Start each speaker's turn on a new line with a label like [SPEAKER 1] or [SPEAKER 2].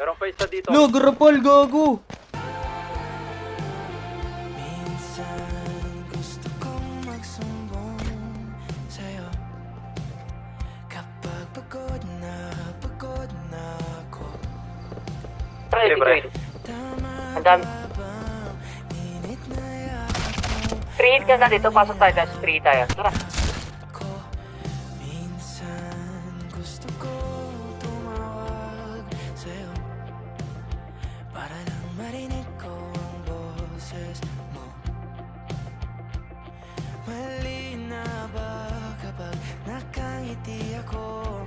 [SPEAKER 1] Meron pa isa dito.
[SPEAKER 2] Lo, garapal, gago.
[SPEAKER 3] Minsan gusto kong magsumbong sa'yo kapag pagod na ako.
[SPEAKER 4] Try,
[SPEAKER 1] Pre.
[SPEAKER 3] Tama
[SPEAKER 4] Ang dami.
[SPEAKER 3] ba bang init na yakap mo
[SPEAKER 4] 3 ka na dito, pasok tayo, tapos 3 tayo. Tara.
[SPEAKER 3] ako? Minsan gusto ko tumawag sa'yo para lang marinig ko ang boses mo. Mali na ba kapag nakangiti ako